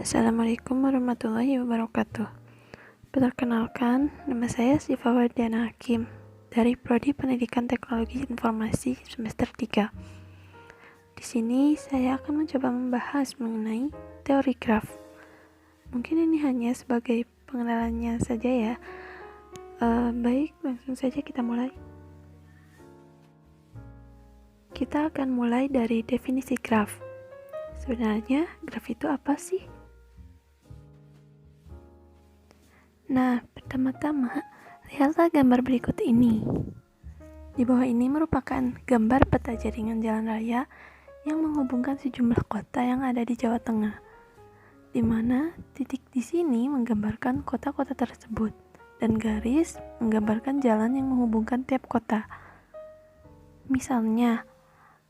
Assalamualaikum warahmatullahi wabarakatuh. Perkenalkan, nama saya Syifa Wardiana Hakim dari Prodi Pendidikan Teknologi Informasi semester 3. Di sini saya akan mencoba membahas mengenai teori graf. Mungkin ini hanya sebagai pengenalannya saja ya. Baik, langsung saja kita mulai. Kita akan mulai dari definisi graf. Sebenarnya graf itu apa sih? Nah, pertama-tama, lihatlah gambar berikut ini. Di bawah ini merupakan gambar peta jaringan jalan raya yang menghubungkan sejumlah kota yang ada di Jawa Tengah, di mana titik di sini menggambarkan kota-kota tersebut, dan garis menggambarkan jalan yang menghubungkan tiap kota. Misalnya,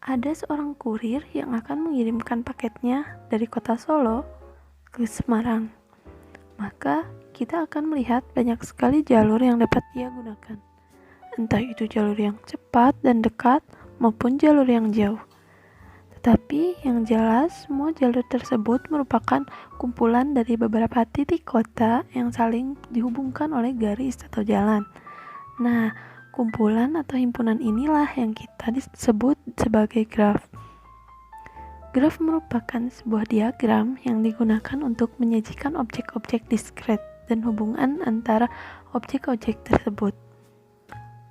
ada seorang kurir yang akan mengirimkan paketnya dari kota Solo ke Semarang. Maka kita akan melihat banyak sekali jalur yang dapat ia gunakan, entah itu jalur yang cepat dan dekat maupun jalur yang jauh. Tetapi yang jelas, semua jalur tersebut merupakan kumpulan dari beberapa titik kota yang saling dihubungkan oleh garis atau jalan. Nah, kumpulan atau himpunan inilah yang kita disebut sebagai graf. Graf merupakan sebuah diagram yang digunakan untuk menyajikan objek-objek diskret dan hubungan antara objek-objek tersebut.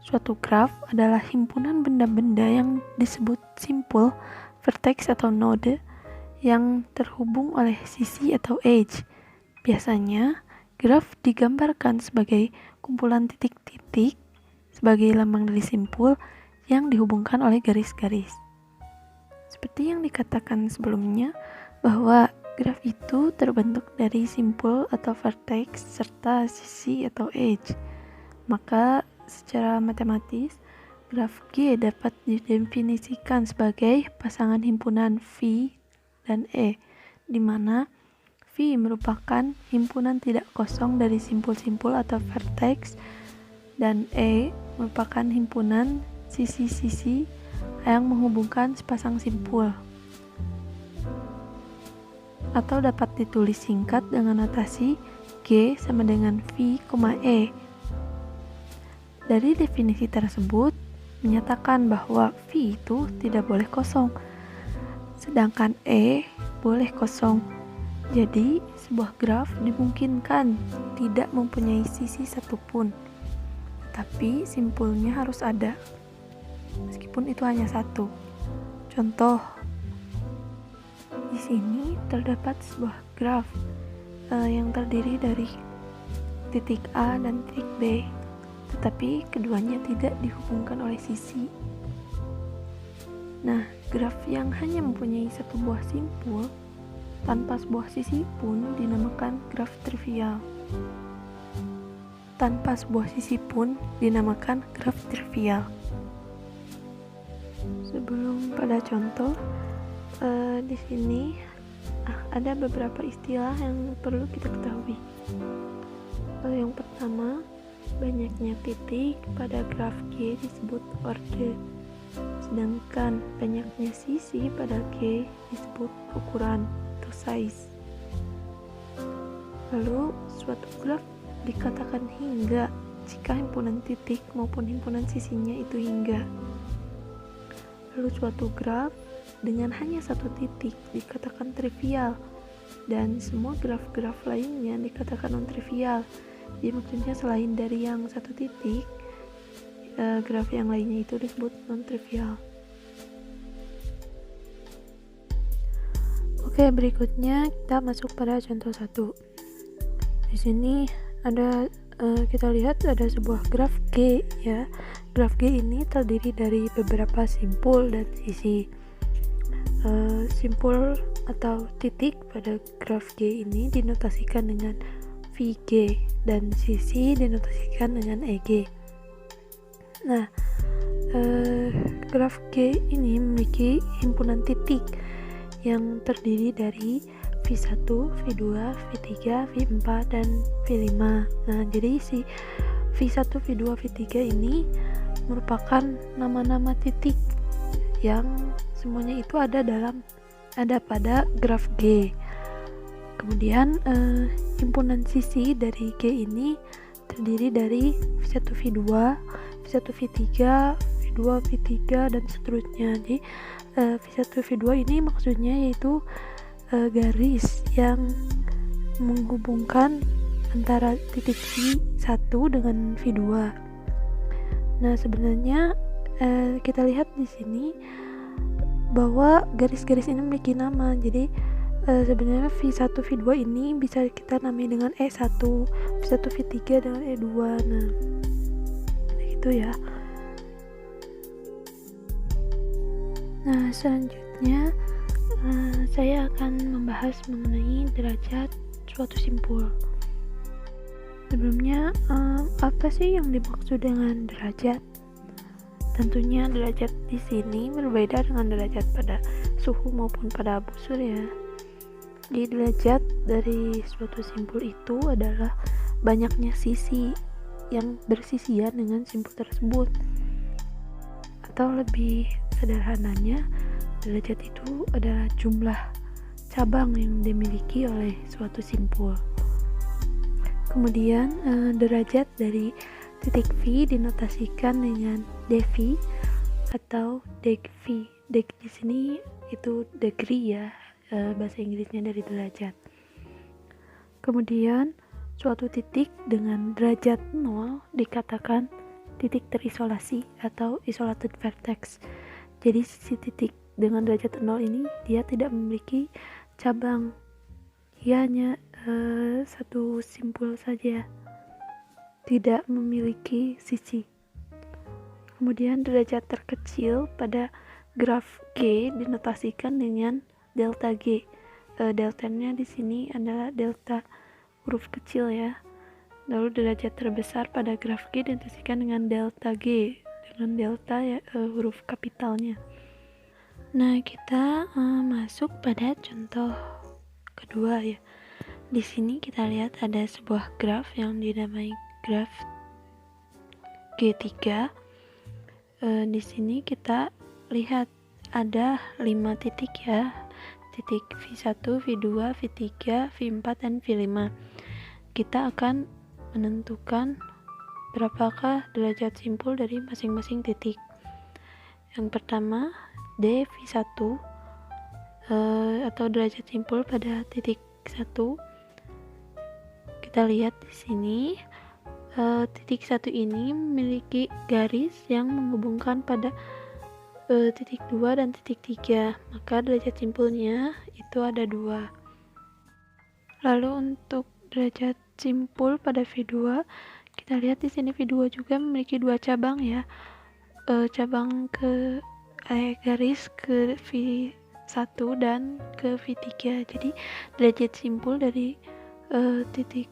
Suatu graf adalah himpunan benda-benda yang disebut simpul, vertex atau node yang terhubung oleh sisi atau edge. Biasanya, graf digambarkan sebagai kumpulan titik-titik sebagai lambang dari simpul yang dihubungkan oleh garis-garis. Seperti yang dikatakan sebelumnya, bahwa graf itu terbentuk dari simpul atau vertex serta sisi atau edge. Maka secara matematis, graf G dapat didefinisikan sebagai pasangan himpunan V dan E, di mana V merupakan himpunan tidak kosong dari simpul-simpul atau vertex, dan E merupakan himpunan sisi-sisi yang menghubungkan sepasang simpul, atau dapat ditulis singkat dengan notasi G sama dengan V, E. Dari definisi tersebut menyatakan bahwa V itu tidak boleh kosong, sedangkan E boleh kosong. Jadi sebuah graf dimungkinkan tidak mempunyai sisi satupun, tapi simpulnya harus ada, meskipun itu hanya satu. Contoh, di sini terdapat sebuah graf yang terdiri dari titik A dan titik B, tetapi keduanya tidak dihubungkan oleh sisi. Nah, graf yang hanya mempunyai satu buah simpul tanpa sebuah sisi pun dinamakan graf trivial. Tanpa sebuah sisi pun dinamakan graf trivial. Sebelum pada contoh, di sini ada beberapa istilah yang perlu kita ketahui. Yang pertama, banyaknya titik pada graf G disebut orde, sedangkan banyaknya sisi pada G disebut ukuran atau size. Lalu, suatu graf dikatakan hingga jika himpunan titik maupun himpunan sisinya itu hingga. Lalu suatu graf dengan hanya satu titik dikatakan trivial, dan semua graf-graf lainnya dikatakan non-trivial. Jadi maksudnya selain dari yang satu titik, graf yang lainnya itu disebut non-trivial. Oke, berikutnya kita masuk pada contoh 1. Di sini ada kita lihat ada sebuah graf G ya. Graf G ini terdiri dari beberapa simpul dan sisi. Simpul atau titik pada graf G ini dinotasikan dengan VG dan sisi dinotasikan dengan EG. Nah, graf G ini memiliki himpunan titik yang terdiri dari V1, V2, V3, V4, dan V5. Nah, jadi si V1, V2, V3 ini merupakan nama-nama titik yang semuanya itu ada pada graf G. Kemudian himpunan sisi dari G ini terdiri dari V1, V2, V1, V3, V2, V3 dan seterusnya. Jadi V1, V2 ini maksudnya yaitu garis yang menghubungkan antara titik V1 dengan V2. Nah, sebenarnya kita lihat di sini bahwa garis-garis ini memiliki nama. Jadi sebenarnya V1, V2 ini bisa kita namai dengan E1, V1, V3 dengan E2. Nah, gitu ya. Nah, selanjutnya saya akan membahas mengenai derajat suatu simpul. Sebelumnya, apa sih yang dimaksud dengan derajat? Tentunya derajat di sini berbeda dengan derajat pada suhu maupun pada abu surya. Di derajat dari suatu simpul itu adalah banyaknya sisi yang bersisian dengan simpul tersebut. Atau lebih sederhananya, derajat itu adalah jumlah cabang yang dimiliki oleh suatu simpul. Kemudian derajat dari titik V dinotasikan dengan dV atau degV. Deg di sini itu degree ya, bahasa Inggrisnya dari derajat. Kemudian suatu titik dengan derajat 0 dikatakan titik terisolasi atau isolated vertex. Jadi sisi titik dengan derajat 0 ini dia tidak memiliki cabang, ia hanya satu simpul saja, tidak memiliki sisi. Kemudian derajat terkecil pada graf G dinotasikan dengan delta G. Deltanya di sini adalah delta huruf kecil ya. Lalu derajat terbesar pada graf G dinotasikan dengan delta G, dengan delta ya, huruf kapitalnya. Nah, kita masuk pada contoh kedua ya. Di sini kita lihat ada sebuah graf yang dinamai graf G3. Di sini kita lihat ada 5 titik ya. Titik V1, V2, V3, V4 dan V5. Kita akan menentukan berapakah derajat simpul dari masing-masing titik. Yang pertama, dV1 atau derajat simpul pada titik 1. Kita lihat di sini titik 1 ini memiliki garis yang menghubungkan pada titik 2 dan titik 3, maka derajat simpulnya itu ada 2. Lalu untuk derajat simpul pada V2, kita lihat di sini V2 juga memiliki 2 cabang ya. Cabang ke garis ke V1 dan ke V3. Jadi derajat simpul dari titik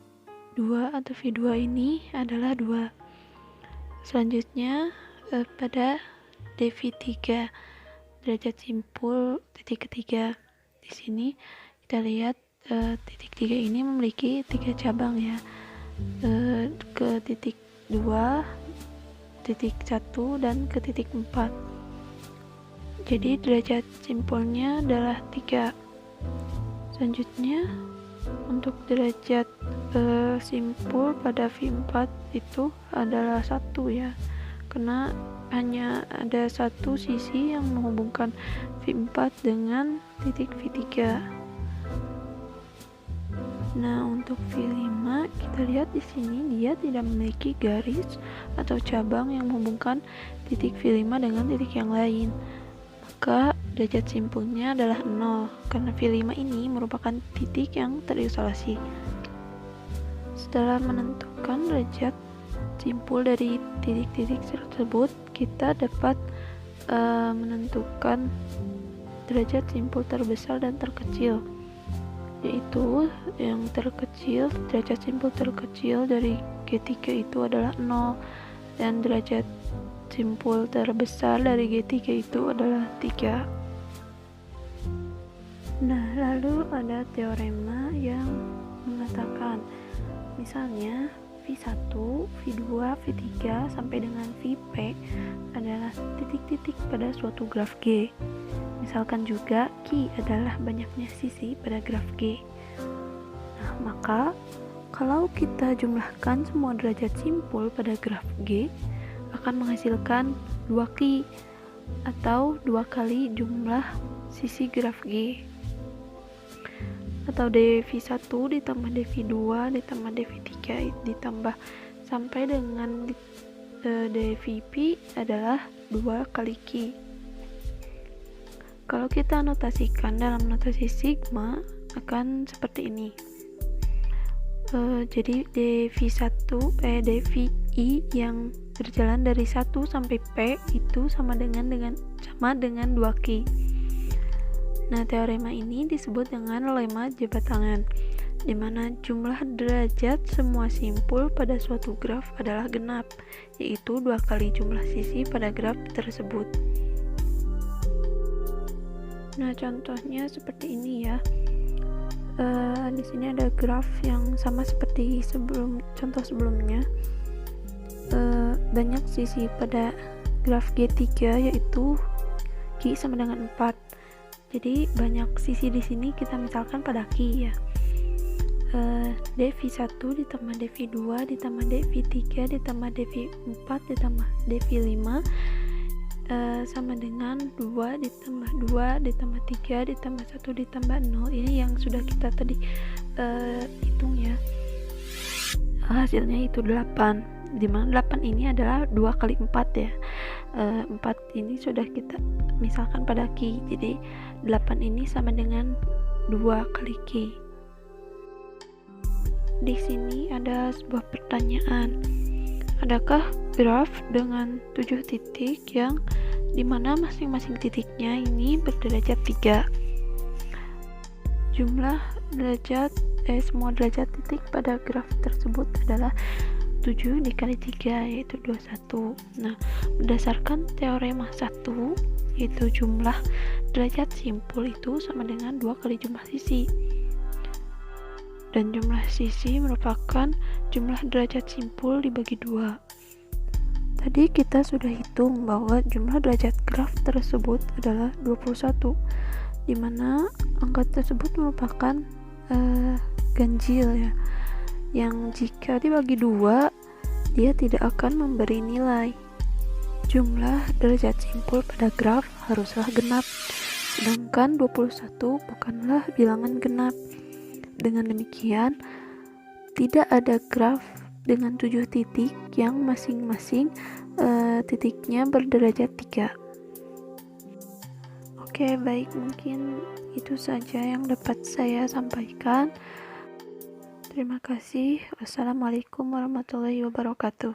2 atau V2 ini adalah 2. Selanjutnya pada dV3, derajat simpul titik ketiga. Di sini kita lihat titik 3 ini memiliki 3 cabang ya. Ke titik 2, titik 1 dan ke titik 4. Jadi derajat simpulnya adalah 3. Selanjutnya untuk derajat simpul pada V4 itu adalah 1 ya, karena hanya ada satu sisi yang menghubungkan V4 dengan titik V3. Nah, untuk V5 kita lihat di sini dia tidak memiliki garis atau cabang yang menghubungkan titik V5 dengan titik yang lain. Maka derajat simpulnya adalah 0 karena V5 ini merupakan titik yang terisolasi. Setelah menentukan derajat simpul dari titik-titik tersebut, kita dapat menentukan derajat simpul terbesar dan terkecil, yaitu yang terkecil, derajat simpul terkecil dari G3 itu adalah 0 dan derajat simpul terbesar dari G3 itu adalah 3. Nah, lalu ada teorema yang mengatakan misalnya V1, V2, V3 sampai dengan Vp adalah titik-titik pada suatu graf G. Misalkan juga Q adalah banyaknya sisi pada graf G. Maka, kalau kita jumlahkan semua derajat simpul pada graf G, akan menghasilkan 2Q atau 2 kali jumlah sisi graf G, atau dV1 ditambah dV2 ditambah dV3 ditambah sampai dengan dVp adalah 2 kali Q. Kalau kita anotasikan dalam notasi sigma akan seperti ini. Jadi dvi yang berjalan dari 1 sampai P itu sama dengan 2Q. Nah, teorema ini disebut dengan lemma jabat tangan, di mana jumlah derajat semua simpul pada suatu graf adalah genap, yaitu 2 kali jumlah sisi pada graf tersebut. Nah, contohnya seperti ini ya. Di sini ada graf yang sama seperti contoh sebelumnya. Banyak sisi pada graf G3, yaitu Q sama dengan 4. Jadi banyak sisi di sini kita misalkan pada Q ya. dV1 ditambah dV2 ditambah dV3 ditambah dV4 ditambah dV5 sama dengan 2 ditambah 2 ditambah 3 ditambah 1 ditambah 0. Ini yang sudah kita tadi hitung ya. Hasilnya itu 8, dimana 8 ini adalah 2 kali 4 ya. 4 ini sudah kita misalkan pada Q, jadi 8 ini sama dengan 2 kali Q. Di sini ada sebuah pertanyaan. Adakah graf dengan 7 titik yang dimana masing-masing titiknya ini berderajat 3? Jumlah derajat semua derajat titik pada graf tersebut adalah 7 dikali 3, yaitu 21. Nah, berdasarkan teorema 1, yaitu jumlah derajat simpul itu sama dengan 2 kali jumlah sisi, dan jumlah sisi merupakan jumlah derajat simpul dibagi 2. Tadi kita sudah hitung bahwa jumlah derajat graf tersebut adalah 21, di mana angka tersebut merupakan ganjil ya, yang jika dibagi 2 dia tidak akan memberi nilai. Jumlah derajat simpul pada graf haruslah genap, sedangkan 21 bukanlah bilangan genap. Dengan demikian, tidak ada graf dengan 7 titik yang masing-masing titiknya berderajat 3. Oke, baik, mungkin itu saja yang dapat saya sampaikan. Terima kasih. Wassalamualaikum warahmatullahi wabarakatuh.